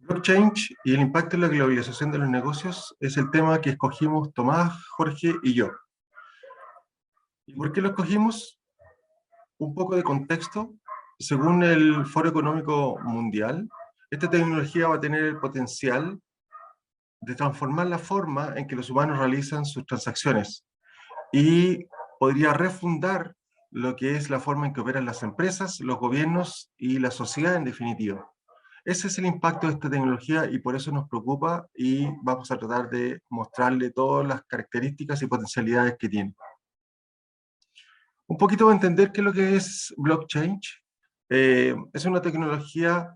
Blockchain y el impacto en la globalización de los negocios es el tema que escogimos Tomás, Jorge y yo. ¿Y por qué lo escogimos? Un poco de contexto. Según el Foro Económico Mundial, esta tecnología va a tener el potencial de transformar la forma en que los humanos realizan sus transacciones y podría refundar lo que es la forma en que operan las empresas, los gobiernos y la sociedad en definitiva. Ese es el impacto de esta tecnología y por eso nos preocupa y vamos a tratar de mostrarle todas las características y potencialidades que tiene. Un poquito de entender qué es lo que es blockchain. Es una tecnología,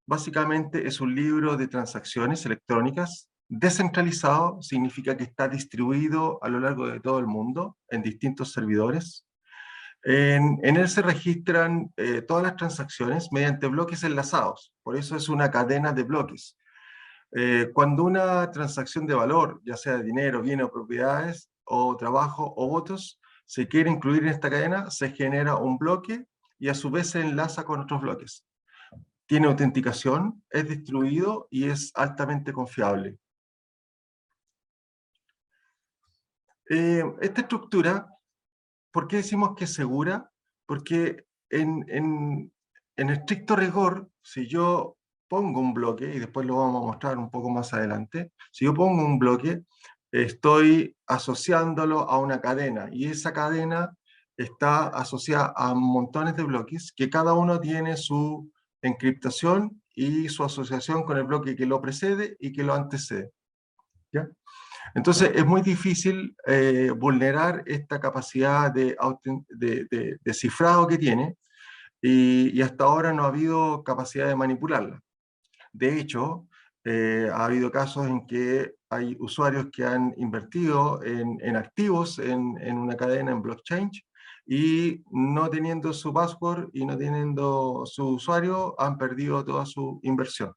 básicamente es un libro de transacciones electrónicas. Descentralizado significa que está distribuido a lo largo de todo el mundo en distintos servidores. En él se registran todas las transacciones mediante bloques enlazados, por eso es una cadena de bloques. Cuando una transacción de valor, ya sea de dinero, bienes o propiedades, o trabajo o votos, se quiere incluir en esta cadena, se genera un bloque y a su vez se enlaza con otros bloques. Tiene autenticación, es distribuido y es altamente confiable. Esta estructura, ¿por qué decimos que es segura? Porque en estricto rigor, si yo pongo un bloque, y después lo vamos a mostrar un poco más adelante, si yo pongo un bloque, estoy asociándolo a una cadena, y esa cadena está asociada a montones de bloques, que cada uno tiene su encriptación y su asociación con el bloque que lo precede y que lo antecede. ¿Ya? Entonces es muy difícil vulnerar esta capacidad de cifrado que tiene y hasta ahora no ha habido capacidad de manipularla. De hecho, ha habido casos en que hay usuarios que han invertido en activos en una cadena en blockchain y no teniendo su password y no teniendo su usuario han perdido toda su inversión.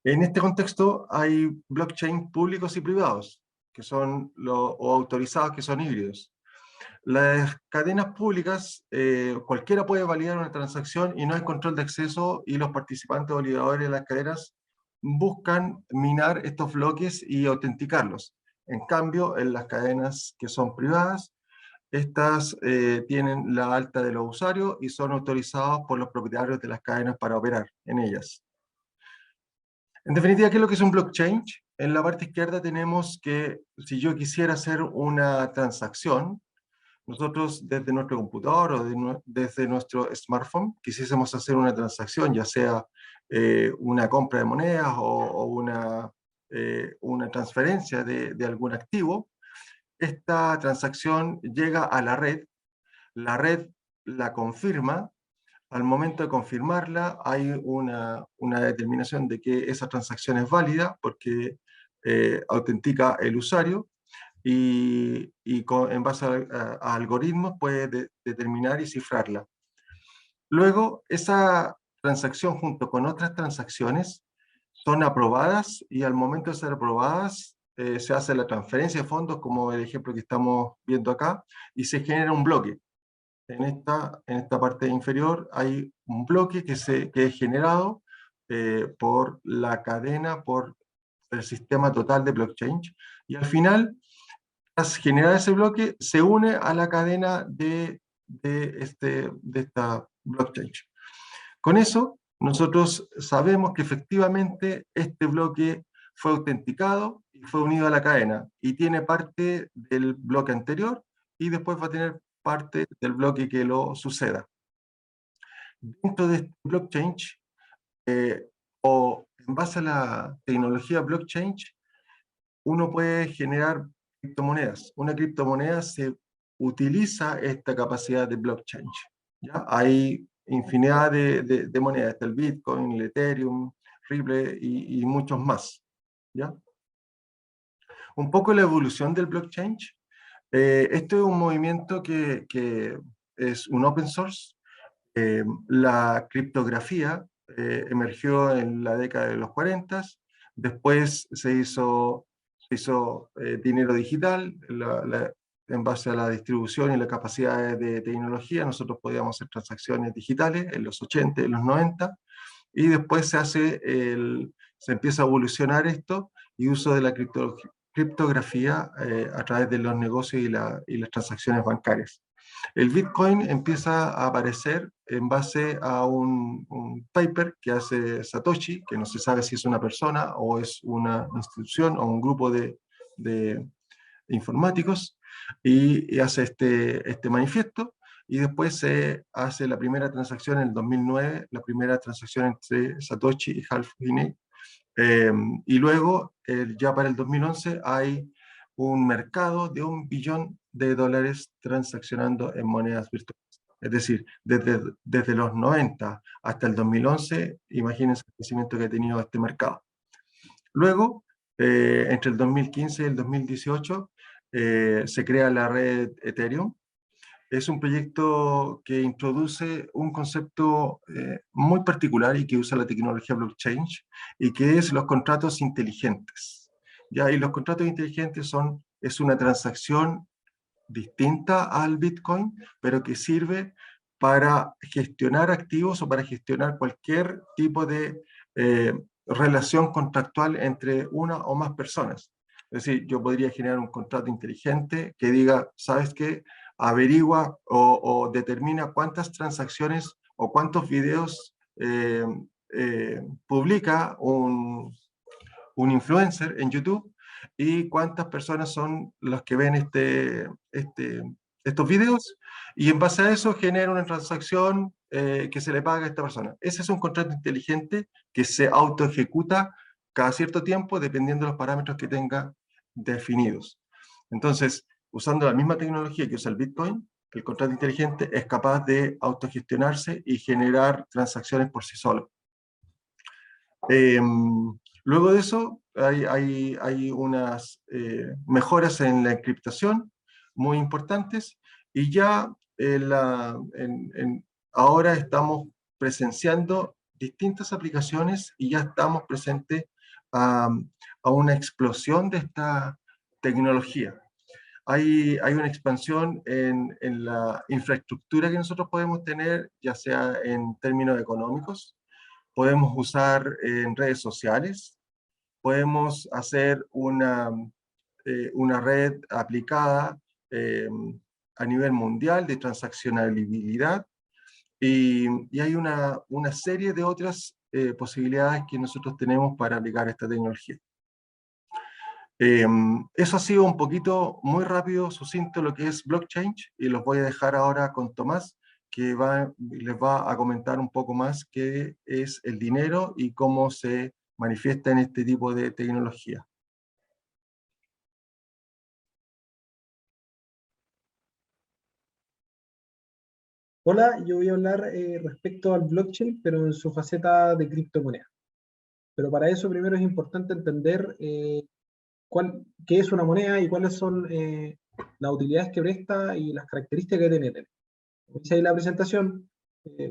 En este contexto hay blockchain públicos y privados, que son o autorizados, que son híbridos. Las cadenas públicas, cualquiera puede validar una transacción y no hay control de acceso y los participantes validadores de las cadenas buscan minar estos bloques y autenticarlos. En cambio, en las cadenas que son privadas, estas tienen la alta de los usuarios y son autorizados por los propietarios de las cadenas para operar en ellas. En definitiva, ¿qué es lo que es un blockchain? En la parte izquierda tenemos que, si yo quisiera hacer una transacción, nosotros desde nuestro computador o desde nuestro smartphone quisiésemos hacer una transacción, ya sea una compra de monedas o una transferencia de algún activo, esta transacción llega a la red la confirma. Al momento de confirmarla, hay una determinación de que esa transacción es válida porque autentica el usuario y en base a algoritmos puede determinar y cifrarla. Luego, esa transacción junto con otras transacciones son aprobadas y al momento de ser aprobadas se hace la transferencia de fondos, como el ejemplo que estamos viendo acá, y se genera un bloque. En esta parte inferior hay un bloque que es generado por la cadena, por el sistema total de blockchain, y al final, tras generar ese bloque, se une a la cadena de esta blockchain. Con eso, nosotros sabemos que efectivamente este bloque fue autenticado y fue unido a la cadena, y tiene parte del bloque anterior, y después va a tener parte del bloque que lo suceda. Dentro de este blockchain, o en base a la tecnología blockchain, uno puede generar criptomonedas. Una criptomoneda se utiliza esta capacidad de blockchain. ¿Ya? Hay infinidad de monedas, está el Bitcoin, el Ethereum, Ripple y muchos más. ¿Ya? Un poco la evolución del blockchain. Esto es un movimiento que es un open source. La criptografía emergió en la década de los 40, después se hizo dinero digital, en base a la distribución y la capacidad de tecnología, nosotros podíamos hacer transacciones digitales en los 80, en los 90, y después se empieza a evolucionar esto y uso de la criptografía a través de los negocios y las transacciones bancarias. El Bitcoin empieza a aparecer en base a un paper que hace Satoshi, que no se sabe si es una persona o es una institución o un grupo de informáticos, y hace este manifiesto, y después se hace la primera transacción en el 2009, la primera transacción entre Satoshi y Hal Finney, y luego, ya para el 2011, hay un mercado de $1 billón transaccionando en monedas virtuales. Es decir, desde los 90 hasta el 2011, imagínense el crecimiento que ha tenido este mercado. Luego, entre el 2015 y el 2018, se crea la red Ethereum. Es un proyecto que introduce un concepto muy particular y que usa la tecnología blockchain, y que es los contratos inteligentes. ¿Ya? Y los contratos inteligentes es una transacción distinta al Bitcoin, pero que sirve para gestionar activos o para gestionar cualquier tipo de relación contractual entre una o más personas. Es decir, yo podría generar un contrato inteligente que diga, ¿sabes qué? Averigua o determina cuántas transacciones o cuántos videos publica un influencer en YouTube, y cuántas personas son las que ven estos videos, y en base a eso genera una transacción que se le paga a esta persona. Ese es un contrato inteligente que se autoejecuta cada cierto tiempo dependiendo de los parámetros que tenga definidos. Entonces, usando la misma tecnología que usa el Bitcoin, el contrato inteligente es capaz de autogestionarse y generar transacciones por sí solo. Luego de eso, hay unas mejoras en la encriptación muy importantes, y ya ahora estamos presenciando distintas aplicaciones y ya estamos presentes a, a una explosión de esta tecnología. Hay una expansión en la infraestructura que nosotros podemos tener, ya sea en términos económicos. Podemos usar en redes sociales, podemos hacer una red aplicada eh, a nivel mundial de transaccionabilidad, y hay una serie de otras posibilidades que nosotros tenemos para aplicar esta tecnología. Eso ha sido un poquito muy rápido, sucinto, lo que es blockchain, y los voy a dejar ahora con Tomás, que les va a comentar un poco más qué es el dinero y cómo se manifiesta en este tipo de tecnología. Hola, yo voy a hablar respecto al blockchain, pero en su faceta de criptomoneda. Pero para eso primero es importante entender qué es una moneda y cuáles son las utilidades que presta y las características que tiene. Como dice ahí la presentación,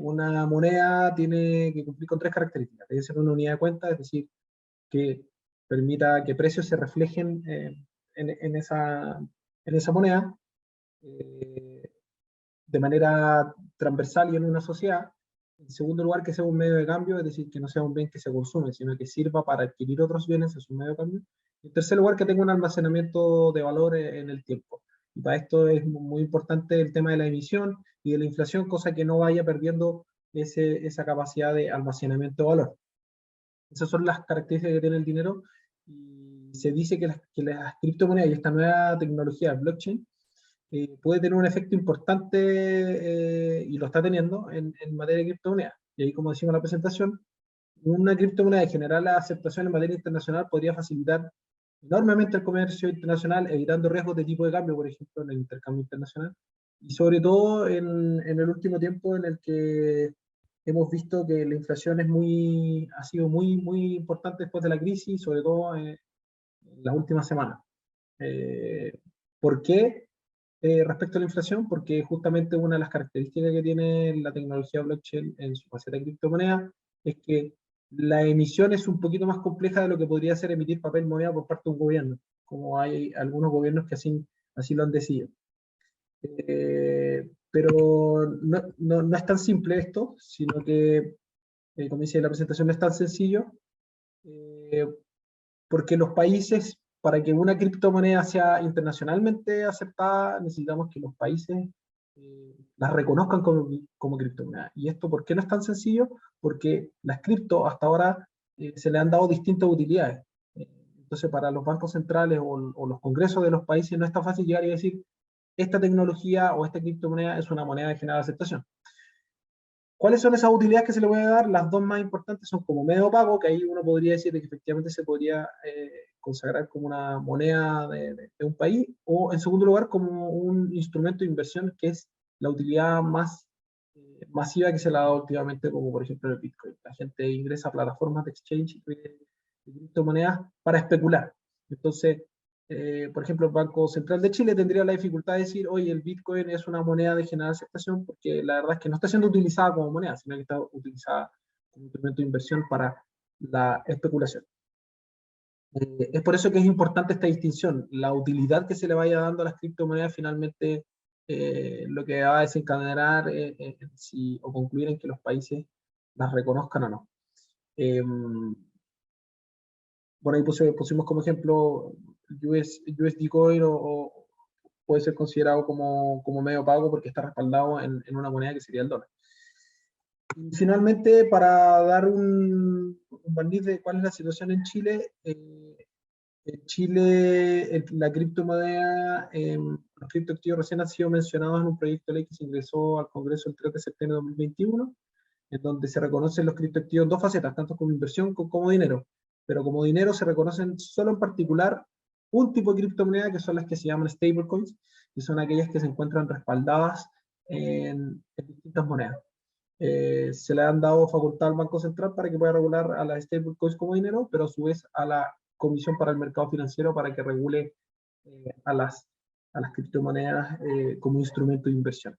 una moneda tiene que cumplir con tres características. Debe ser una unidad de cuenta, es decir, que permita que precios se reflejen en esa moneda eh, de manera transversal y en una sociedad. En segundo lugar, que sea un medio de cambio, es decir, que no sea un bien que se consume, sino que sirva para adquirir otros bienes, es un medio de cambio. Y en tercer lugar, que tenga un almacenamiento de valor en el tiempo. Y para esto es muy importante el tema de la emisión y de la inflación, cosa que no vaya perdiendo esa capacidad de almacenamiento de valor. Esas son las características que tiene el dinero, y se dice que las criptomonedas y esta nueva tecnología blockchain puede tener un efecto importante y lo está teniendo en materia de criptomonedas. Y ahí, como decimos en la presentación, una criptomoneda de general aceptación en materia internacional podría facilitar enormemente el comercio internacional, evitando riesgos de tipo de cambio, por ejemplo, en el intercambio internacional. Y sobre todo en el último tiempo en el que hemos visto que la inflación ha sido muy importante después de la crisis, sobre todo en las últimas semanas. Eh, ¿Por qué? Respecto a la inflación, porque justamente una de las características que tiene la tecnología blockchain en su faceta de criptomoneda es que la emisión es un poquito más compleja de lo que podría ser emitir papel moneda por parte de un gobierno, como hay algunos gobiernos que así lo han decidido. Pero no es tan simple esto, sino que como dice la presentación, no es tan sencillo, eh, porque los países, para que una criptomoneda sea internacionalmente aceptada, necesitamos que los países las reconozcan como criptomoneda. ¿Y esto por qué no es tan sencillo? Porque las cripto hasta ahora se le han dado distintas utilidades. Entonces, para los bancos centrales o los congresos de los países no es tan fácil llegar y decir, esta tecnología o esta criptomoneda es una moneda de general aceptación. ¿Cuáles son esas utilidades que se le puede dar? Las dos más importantes son como medio pago, que ahí uno podría decir que efectivamente se podría consagrar como una moneda de un país, o en segundo lugar como un instrumento de inversión, que es la utilidad más masiva que se le ha dado últimamente, como por ejemplo el Bitcoin. La gente ingresa a plataformas de exchange de criptomonedas para especular. Entonces, por ejemplo, el Banco Central de Chile tendría la dificultad de decir, oye, el Bitcoin es una moneda de general aceptación, porque la verdad es que no está siendo utilizada como moneda, sino que está utilizada como instrumento de inversión para la especulación. Es por eso que es importante esta distinción. La utilidad que se le vaya dando a las criptomonedas finalmente lo que va a desencadenar si, o concluir en que los países las reconozcan o no. Bueno, ahí pusimos como ejemplo USD Coin o puede ser considerado como medio pago porque está respaldado en una moneda que sería el dólar. Y finalmente, para dar un barniz de cuál es la situación en Chile, la criptomoneda, los criptoactivos recién han sido mencionados en un proyecto de ley que se ingresó al Congreso el 3 de septiembre de 2021, en donde se reconocen los criptoactivos en dos facetas, tanto como inversión como dinero. Pero como dinero se reconocen solo en particular un tipo de criptomoneda, que son las que se llaman stablecoins, que son aquellas que se encuentran respaldadas en distintas monedas. Se le han dado facultad al Banco Central para que pueda regular a las stablecoins como dinero, pero a su vez a la Comisión para el Mercado Financiero para que regule a las criptomonedas como instrumento de inversión.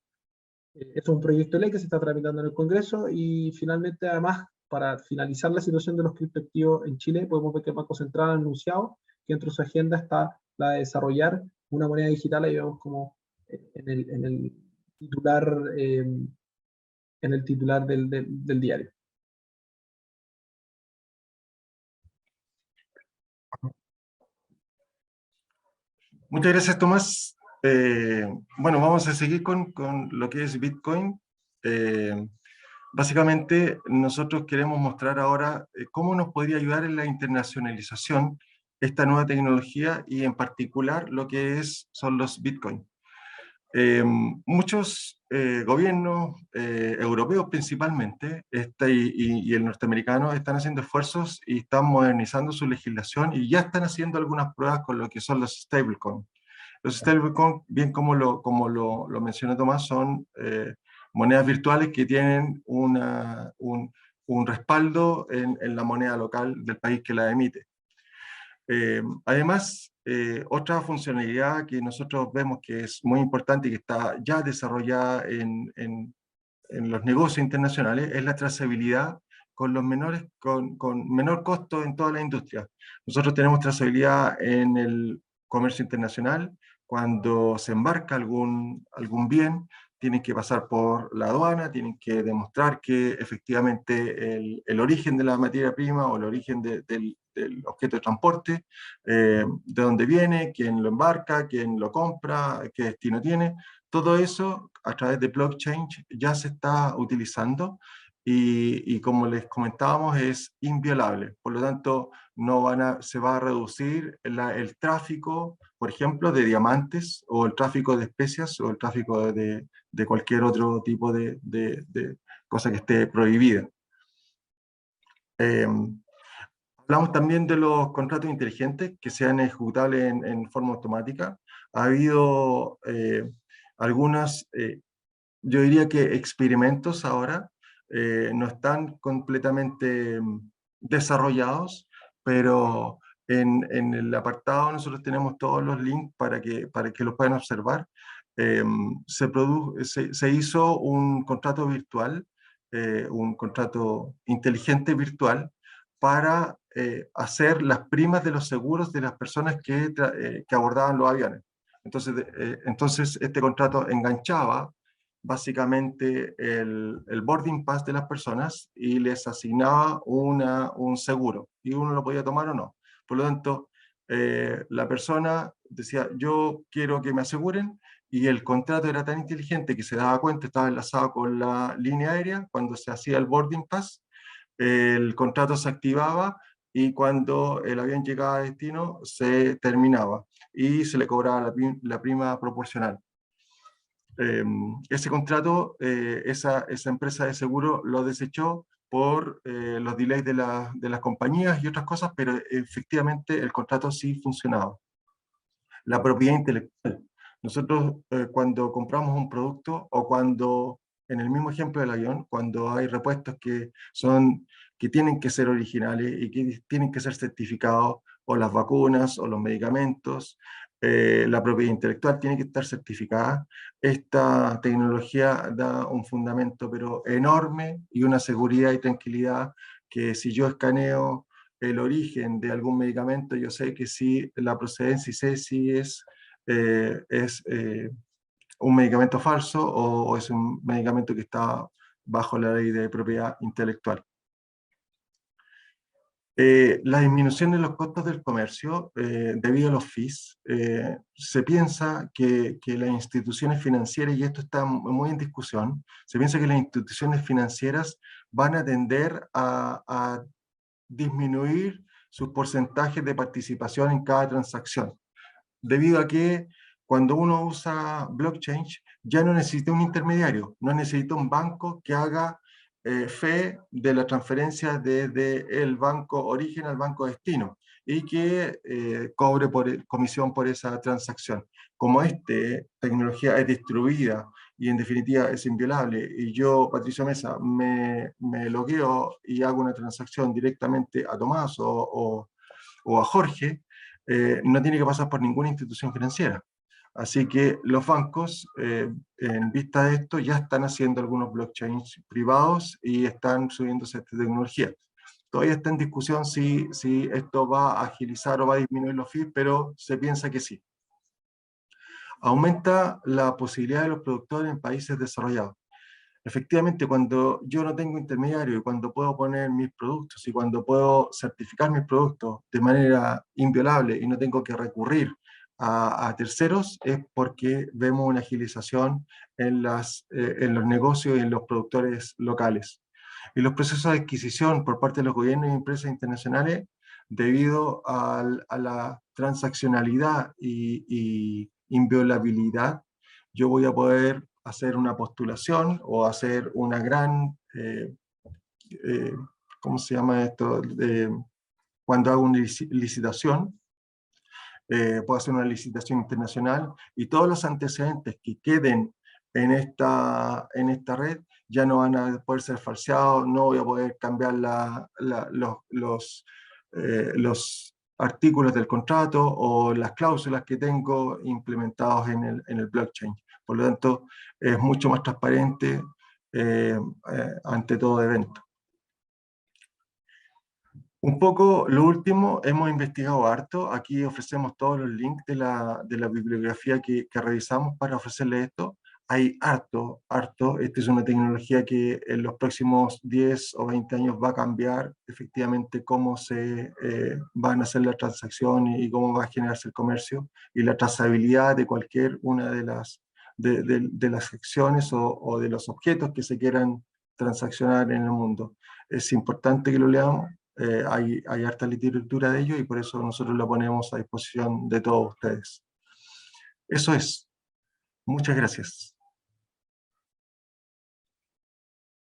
Esto es un proyecto de ley que se está tramitando en el Congreso y finalmente, además, para finalizar la situación de los criptoactivos en Chile, podemos ver que el Banco Central ha anunciado que dentro de su agenda está la de desarrollar una moneda digital, ahí vemos como en el titular, del diario. Muchas gracias, Tomás. Bueno, vamos a seguir con lo que es Bitcoin. Básicamente, nosotros queremos mostrar ahora cómo nos podría ayudar en la internacionalización esta nueva tecnología y en particular lo que son los Bitcoin. Muchos gobiernos europeos principalmente y el norteamericano están haciendo esfuerzos y están modernizando su legislación y ya están haciendo algunas pruebas con lo que son los stablecoins. Los stablecoins, bien como lo mencionó Tomás, son monedas virtuales que tienen un respaldo en la moneda local del país que la emite. Además, otra funcionalidad que nosotros vemos que es muy importante y que está ya desarrollada en los negocios internacionales es la trazabilidad con menor costo en toda la industria. Nosotros tenemos trazabilidad en el comercio internacional. Cuando se embarca algún bien, tienen que pasar por la aduana, tienen que demostrar que efectivamente el origen de la materia prima o el origen del objeto de transporte, de dónde viene, quién lo embarca, quién lo compra, qué destino tiene. Todo eso a través de blockchain ya se está utilizando y como les comentábamos es inviolable. Por lo tanto, se va a reducir el tráfico, por ejemplo, de diamantes o el tráfico de especias o el tráfico de cualquier otro tipo de cosa que esté prohibida. Hablamos también de los contratos inteligentes que sean ejecutables en forma automática. Ha habido algunas, yo diría que experimentos ahora, no están completamente desarrollados, pero en el apartado nosotros tenemos todos los links para que los puedan observar. Se hizo un contrato virtual, un contrato inteligente virtual, para hacer las primas de los seguros de las personas que abordaban los aviones. Entonces este contrato enganchaba básicamente el boarding pass de las personas y les asignaba un seguro, y uno lo podía tomar o no. Por lo tanto, la persona decía, yo quiero que me aseguren, y el contrato era tan inteligente que se daba cuenta, estaba enlazado con la línea aérea. Cuando se hacía el boarding pass, el contrato se activaba, y cuando el avión llegaba a destino se terminaba y se le cobraba la prima proporcional. Ese contrato, esa empresa de seguro lo desechó por los delays de las compañías y otras cosas, pero efectivamente el contrato sí funcionaba. La propiedad intelectual. Nosotros, cuando compramos un producto, o cuando, en el mismo ejemplo del avión, cuando hay repuestos que tienen que ser originales y que tienen que ser certificados, o las vacunas o los medicamentos, la propiedad intelectual tiene que estar certificada. Esta tecnología da un fundamento pero enorme, y una seguridad y tranquilidad, que si yo escaneo el origen de algún medicamento, yo sé que si la procedencia, y sé si es un medicamento falso, o es un medicamento que está bajo la ley de propiedad intelectual. La disminución de los costos del comercio debido a los fees. Se piensa que las instituciones financieras, y esto está muy en discusión, se piensa que las instituciones financieras van a tender a disminuir sus porcentajes de participación en cada transacción, debido a que cuando uno usa blockchain ya no necesita un intermediario, no necesita un banco que haga fe de la transferencia desde el banco origen al banco destino, y que cobre comisión por esa transacción. Como esta tecnología es distribuida y en definitiva es inviolable, y yo, Patricio Mesa, me logueo y hago una transacción directamente a Tomás o a Jorge, no tiene que pasar por ninguna institución financiera. Así que los bancos, en vista de esto, ya están haciendo algunos blockchains privados y están subiéndose a esta tecnología. Todavía está en discusión si esto va a agilizar o va a disminuir los fees, pero se piensa que sí. Aumenta la posibilidad de los productores en países desarrollados. Efectivamente, cuando yo no tengo intermediario, y cuando puedo poner mis productos, y cuando puedo certificar mis productos de manera inviolable y no tengo que recurrir a terceros, es porque vemos una agilización en los negocios y en los productores locales. Y los procesos de adquisición por parte de los gobiernos y empresas internacionales, debido a la transaccionalidad y inviolabilidad, yo voy a poder hacer una postulación o hacer una gran, ¿cómo se llama esto? Cuando hago una licitación, puedo hacer una licitación internacional, y todos los antecedentes que queden en esta red ya no van a poder ser falseados, no voy a poder cambiar los artículos del contrato o las cláusulas que tengo implementados en el blockchain. Por lo tanto, es mucho más transparente ante todo evento. Un poco lo último, hemos investigado harto. Aquí ofrecemos todos los links de la bibliografía que revisamos para ofrecerles esto. Hay harto. Esta es una tecnología que en los próximos 10 o 20 años va a cambiar efectivamente cómo se van a hacer las transacciones y cómo va a generarse el comercio, y la trazabilidad de cualquier una de las acciones o de los objetos que se quieran transaccionar en el mundo. Es importante que lo leamos. Hay harta literatura de ello, y por eso nosotros lo ponemos a disposición de todos ustedes. Eso es. Muchas gracias.